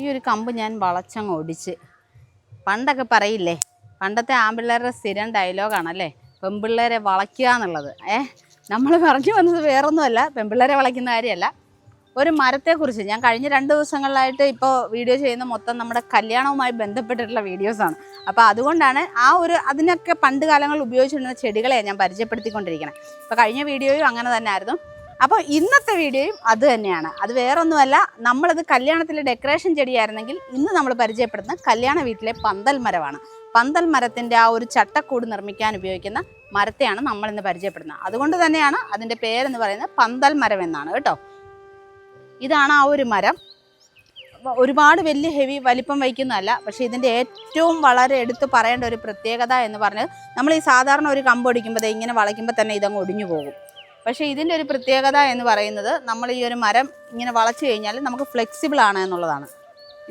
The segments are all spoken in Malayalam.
ഈ ഒരു കമ്പ് ഞാൻ വളച്ചങ്ങ് ഒടിച്ച്. പണ്ടൊക്കെ പറയില്ലേ, പണ്ടത്തെ ആൺപിള്ളേരുടെ സ്ഥിരം ഡയലോഗാണല്ലേ പെൺപിള്ളേരെ വളയ്ക്കുക എന്നുള്ളത്. നമ്മൾ പറഞ്ഞു വന്നത് വേറൊന്നുമല്ല, പെൺപിള്ളേരെ വളയ്ക്കുന്ന കാര്യമല്ല. ഒരു മരത്തെക്കുറിച്ച് ഞാൻ കഴിഞ്ഞ 2 ദിവസങ്ങളിലായിട്ട് ഇപ്പോൾ വീഡിയോ ചെയ്യുന്ന മൊത്തം നമ്മുടെ കല്യാണവുമായി ബന്ധപ്പെട്ടിട്ടുള്ള വീഡിയോസാണ്. അപ്പോൾ അതുകൊണ്ടാണ് അതിനൊക്കെ പണ്ട് കാലങ്ങളിൽ ഉപയോഗിച്ചിരുന്ന ചെടികളെ ഞാൻ പരിചയപ്പെടുത്തിക്കൊണ്ടിരിക്കുന്നത്. ഇപ്പോൾ കഴിഞ്ഞ വീഡിയോയും അങ്ങനെ തന്നെ ആയിരുന്നു. അപ്പോൾ ഇന്നത്തെ വീഡിയോയും അത് തന്നെയാണ്. അത് വേറൊന്നുമല്ല, നമ്മളത് കല്യാണത്തിലെ ഡെക്കറേഷൻ ചെടിയായിരുന്നെങ്കിൽ ഇന്ന് നമ്മൾ പരിചയപ്പെടുന്ന കല്യാണ വീട്ടിലെ പന്തൽ മരമാണ്. പന്തൽ മരത്തിൻ്റെ ആ ഒരു ചട്ടക്കൂട് നിർമ്മിക്കാൻ ഉപയോഗിക്കുന്ന മരത്തെയാണ് നമ്മളിന്ന് പരിചയപ്പെടുന്നത്. അതുകൊണ്ട് തന്നെയാണ് അതിൻ്റെ പേരെന്ന് പറയുന്നത് പന്തൽ മരം എന്നാണ് കേട്ടോ. ഇതാണ് ആ ഒരു മരം. ഒരുപാട് വലിയ വലിപ്പം വയ്ക്കുന്നതല്ല, പക്ഷേ ഇതിൻ്റെ ഏറ്റവും വളരെ എടുത്ത് പറയേണ്ട ഒരു പ്രത്യേകത എന്ന് പറഞ്ഞാൽ, നമ്മൾ ഈ സാധാരണ ഒരു കമ്പ് ഒടിക്കുമ്പോൾ ഇങ്ങനെ വളയ്ക്കുമ്പോൾ തന്നെ ഇതങ്ങ് ഒടിഞ്ഞു പോകും. പക്ഷേ ഇതിൻ്റെ ഒരു പ്രത്യേകത എന്ന് പറയുന്നത്, നമ്മൾ ഈ ഒരു മരം ഇങ്ങനെ വളച്ചു കഴിഞ്ഞാൽ നമുക്ക് ഫ്ലെക്സിബിൾ ആണ് എന്നുള്ളതാണ്.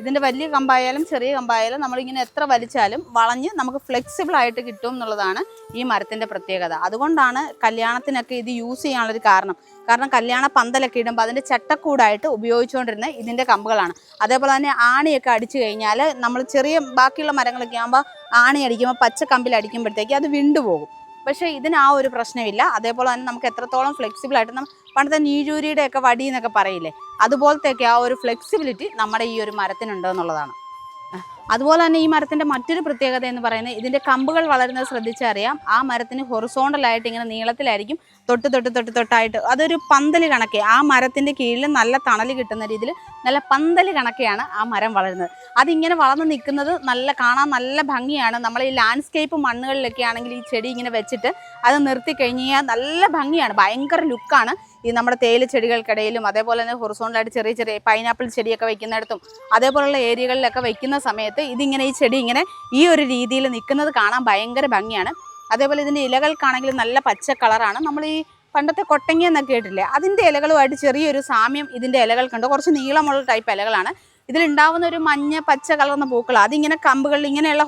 ഇതിൻ്റെ വലിയ കമ്പായാലും ചെറിയ കമ്പായാലും നമ്മളിങ്ങനെ എത്ര വലിച്ചാലും വളഞ്ഞ് നമുക്ക് ഫ്ലെക്സിബിൾ ആയിട്ട് കിട്ടും എന്നുള്ളതാണ് ഈ മരത്തിൻ്റെ പ്രത്യേകത. അതുകൊണ്ടാണ് കല്യാണത്തിനൊക്കെ ഇത് യൂസ് ചെയ്യാനുള്ളൊരു കാരണം കല്യാണ പന്തലൊക്കെ ഇടുമ്പോൾ അതിൻ്റെ ചട്ടക്കൂടായിട്ട് ഉപയോഗിച്ചുകൊണ്ടിരുന്ന ഇതിൻ്റെ കമ്പുകളാണ്. അതേപോലെ തന്നെ ആണിയൊക്കെ അടിച്ചു കഴിഞ്ഞാൽ, നമ്മൾ ചെറിയ ബാക്കിയുള്ള മരങ്ങളൊക്കെ ആകുമ്പോൾ ആണി അടിക്കുമ്പോൾ പച്ച കമ്പിൽ അടിക്കുമ്പോഴത്തേക്ക് അത് വിണ്ടുപോകും. പക്ഷേ ഇതിന് ആ ഒരു പ്രശ്നമില്ല. അതേപോലെ തന്നെ നമുക്ക് എത്രത്തോളം ഫ്ലെക്സിബിൾ ആയിട്ട്, പണ്ടത്തെ നീഴൂരിയുടെ ഒക്കെ വടി എന്നൊക്കെ പറയില്ലേ, അതുപോലത്തെയൊക്കെ ആ ഒരു ഫ്ലെക്സിബിലിറ്റി നമ്മുടെ ഈ ഒരു മരത്തിനുണ്ട് എന്നുള്ളതാണ്. അതുപോലെ തന്നെ ഈ മരത്തിൻ്റെ മറ്റൊരു പ്രത്യേകത എന്ന് പറയുന്നത്, ഇതിൻ്റെ കമ്പുകൾ വളരുന്നത് ശ്രദ്ധിച്ചറിയാം. ആ മരത്തിന് ഹൊറിസോണ്ടലായിട്ട് ഇങ്ങനെ നീളത്തിലായിരിക്കും തൊട്ടായിട്ട് അതൊരു പന്തൽ കണക്കെ, ആ മരത്തിൻ്റെ കീഴിൽ നല്ല തണൽ കിട്ടുന്ന രീതിയിൽ നല്ല പന്തൽ കണക്കെയാണ് ആ മരം വളരുന്നത്. അതിങ്ങനെ വളർന്ന് നിൽക്കുന്നത് കാണാൻ നല്ല ഭംഗിയാണ്. നമ്മൾ ഈ ലാൻഡ്സ്കേപ്പ് മണ്ണുകളിലൊക്കെ ആണെങ്കിൽ ഈ ചെടി ഇങ്ങനെ വെച്ചിട്ട് അത് നിർത്തി കഴിഞ്ഞാൽ നല്ല ഭംഗിയാണ്, ഭയങ്കര ലുക്കാണ്. ഈ നമ്മുടെ തേയില ചെടികൾക്കിടയിലും അതേപോലെ തന്നെ ഹൊറിസോണ്ടലായിട്ട് ചെറിയ പൈനാപ്പിൾ ചെടിയൊക്കെ വയ്ക്കുന്നിടത്തും അതേപോലുള്ള ഏരിയകളിലൊക്കെ വയ്ക്കുന്ന സമയത്ത് ഈ ചെടി ഇങ്ങനെ ഈ ഒരു രീതിയിൽ നിൽക്കുന്നത് കാണാൻ ഭയങ്കര ഭംഗിയാണ്. അതേപോലെ ഇതിൻ്റെ ഇലകൾക്കാണെങ്കിലും നല്ല പച്ച കളറാണ്. നമ്മൾ ഈ പണ്ടത്തെ കൊട്ടങ്ങ എന്നൊക്കെ കേട്ടില്ലേ, അതിൻ്റെ ഇലകളുമായിട്ട് ചെറിയൊരു സാമ്യം ഇതിൻ്റെ ഇലകൾക്കുണ്ട്. കുറച്ച് നീളമുള്ള ടൈപ്പ് ഇലകളാണ്. ഇതിലുണ്ടാവുന്ന ഒരു മഞ്ഞ പച്ച കളർന്ന പൂക്കൾ, അതിങ്ങനെ കമ്പുകളിൽ ഇങ്ങനെയുള്ള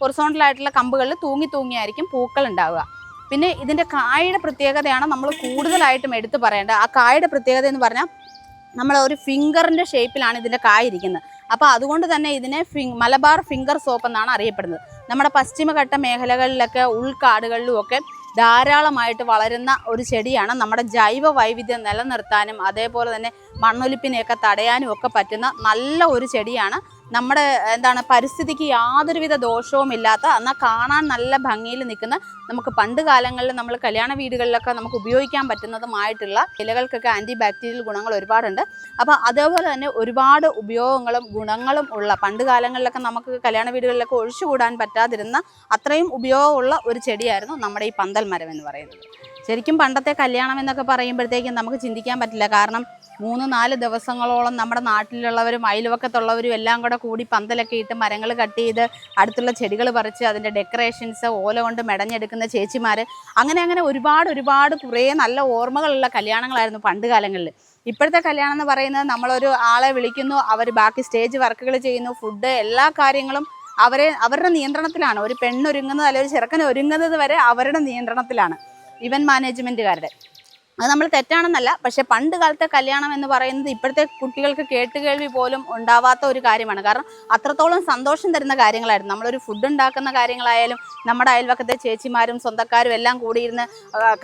ഹൊറിസോണ്ടലായിട്ടുള്ള കമ്പുകളിൽ തൂങ്ങിയായിരിക്കും പൂക്കൾ ഉണ്ടാവുക. പിന്നെ ഇതിൻ്റെ കായയുടെ പ്രത്യേകതയാണ് നമ്മൾ കൂടുതലായിട്ടും എടുത്തു പറയേണ്ടത്. ആ കായയുടെ പ്രത്യേകത എന്ന് പറഞ്ഞാൽ, നമ്മൾ ഒരു ഫിംഗറിൻ്റെ ഷേപ്പിലാണ് ഇതിൻ്റെ കായ ഇരിക്കുന്നത്. അപ്പോൾ അതുകൊണ്ട് തന്നെ ഇതിനെ മലബാർ ഫിംഗർ സോപ്പ് എന്നാണ് അറിയപ്പെടുന്നത്. നമ്മുടെ പശ്ചിമഘട്ട മേഖലകളിലൊക്കെ ഉൾക്കാടുകളിലും ഒക്കെ ധാരാളമായിട്ട് വളരുന്ന ഒരു ചെടിയാണ്. നമ്മുടെ ജൈവ വൈവിധ്യം നിലനിർത്താനും അതേപോലെ തന്നെ മണ്ണൊലിപ്പിനെയൊക്കെ തടയാനും ഒക്കെ പറ്റുന്ന നല്ല ഒരു ചെടിയാണ്. നമ്മുടെ പരിസ്ഥിതിക്ക് യാതൊരുവിധ ദോഷവും ഇല്ലാത്ത, എന്നാൽ കാണാൻ നല്ല ഭംഗിയിൽ നിൽക്കുന്ന, നമുക്ക് പണ്ട് കാലങ്ങളിൽ നമ്മൾ കല്യാണ വീടുകളിലൊക്കെ നമുക്ക് ഉപയോഗിക്കാൻ പറ്റുന്നതുമായിട്ടുള്ള ഇലകൾക്കൊക്കെ ആൻറ്റി ബാക്ടീരിയൽ ഗുണങ്ങൾ ഒരുപാടുണ്ട്. അപ്പോൾ അതേപോലെ തന്നെ ഒരുപാട് ഉപയോഗങ്ങളും ഗുണങ്ങളും ഉള്ള, പണ്ട് കാലങ്ങളിലൊക്കെ നമുക്ക് കല്യാണ വീടുകളിലൊക്കെ ഒഴിച്ചുകൂടാൻ പറ്റാതിരുന്ന അത്രയും ഉപയോഗമുള്ള ഒരു ചെടിയായിരുന്നു നമ്മുടെ ഈ പന്തൽ മരം എന്ന് പറയുന്നത്. ശരിക്കും പണ്ടത്തെ കല്യാണം എന്നൊക്കെ പറയുമ്പോഴത്തേക്കും നമുക്ക് ചിന്തിക്കാൻ പറ്റില്ല. കാരണം 3-4 ദിവസങ്ങളോളം നമ്മുടെ നാട്ടിലുള്ളവരും അയൽവക്കത്തുള്ളവരും എല്ലാം കൂടി പന്തലൊക്കെ ഇട്ട് മരങ്ങൾ കട്ട് ചെയ്ത് അടുത്തുള്ള ചെടികൾ പറിച്ച് അതിൻ്റെ ഡെക്കറേഷൻസ് ഓല കൊണ്ട് മെടഞ്ഞെടുക്കുന്ന ചേച്ചിമാർ, അങ്ങനെ ഒരുപാട് കുറേ നല്ല ഓർമ്മകളുള്ള കല്യാണങ്ങളായിരുന്നു പണ്ട് കാലങ്ങളിൽ. ഇപ്പോഴത്തെ കല്യാണം എന്ന് പറയുന്നത്, നമ്മളൊരു ആളെ വിളിക്കുന്നു, അവർ ബാക്കി സ്റ്റേജ് വർക്കുകൾ ചെയ്യുന്നു, ഫുഡ്, എല്ലാ കാര്യങ്ങളും അവരുടെ നിയന്ത്രണത്തിലാണ്. ഒരു പെണ്ണൊരുങ്ങുന്നത് അല്ലെങ്കിൽ ഒരു ചെറുക്കൻ ഒരുങ്ങുന്നത് വരെ അവരുടെ നിയന്ത്രണത്തിലാണ്, ഇവൻറ്റ് മാനേജ്മെൻറ്റുകാരുടെ. അത് നമ്മൾ തെറ്റാണെന്നല്ല, പക്ഷേ പണ്ട് കാലത്തെ കല്യാണം എന്ന് പറയുന്നത് ഇപ്പോഴത്തെ കുട്ടികൾക്ക് കേട്ടുകേൾവി പോലും ഉണ്ടാവാത്ത ഒരു കാര്യമാണ്. കാരണം അത്രത്തോളം സന്തോഷം തരുന്ന കാര്യങ്ങളായിരുന്നു. നമ്മളൊരു ഫുഡ് ഉണ്ടാക്കുന്ന കാര്യങ്ങളായാലും നമ്മുടെ അയൽവക്കത്തെ ചേച്ചിമാരും സ്വന്തക്കാരും എല്ലാം കൂടിയിരുന്ന്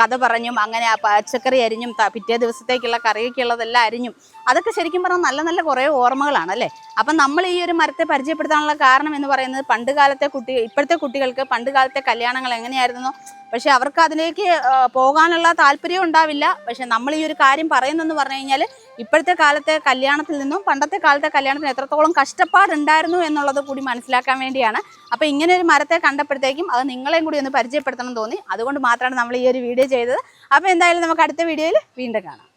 കഥ പറഞ്ഞും അങ്ങനെ പച്ചക്കറി അരിഞ്ഞും പിറ്റേ ദിവസത്തേക്കുള്ള കറിയൊക്കെയുള്ളതെല്ലാം അരിഞ്ഞും, അതൊക്കെ ശരിക്കും പറഞ്ഞാൽ നല്ല നല്ല കുറേ ഓർമ്മകളാണ് അല്ലേ. അപ്പം നമ്മൾ ഈ ഒരു മരത്തെ പരിചയപ്പെടുത്താനുള്ള കാരണം എന്ന് പറയുന്നത്, ഇപ്പോഴത്തെ കുട്ടികൾക്ക് പണ്ട് കാലത്തെ കല്യാണങ്ങൾ എങ്ങനെയായിരുന്നോ, പക്ഷെ അവർക്ക് അതിലേക്ക് പോകാനുള്ള താല്പര്യം ഉണ്ടാവില്ല. പക്ഷെ നമ്മൾ ഈ ഒരു കാര്യം പറയുന്നെന്ന് പറഞ്ഞു കഴിഞ്ഞാൽ, ഇപ്പോഴത്തെ കാലത്തെ കല്യാണത്തിൽ നിന്നും പണ്ടത്തെ കാലത്തെ കല്യാണത്തിന് എത്രത്തോളം കഷ്ടപ്പാടുണ്ടായിരുന്നു എന്നുള്ളത് കൂടി മനസ്സിലാക്കാൻ വേണ്ടിയാണ്. അപ്പോൾ ഇങ്ങനെ ഒരു മരത്തെ കണ്ടപ്പോഴത്തേക്കും അത് നിങ്ങളെയും കൂടി ഒന്ന് പരിചയപ്പെടുത്തണം തോന്നി. അതുകൊണ്ട് മാത്രമാണ് നമ്മൾ ഈ ഒരു വീഡിയോ ചെയ്തത്. അപ്പോൾ എന്തായാലും നമുക്ക് അടുത്ത വീഡിയോയിൽ വീണ്ടും കാണാം.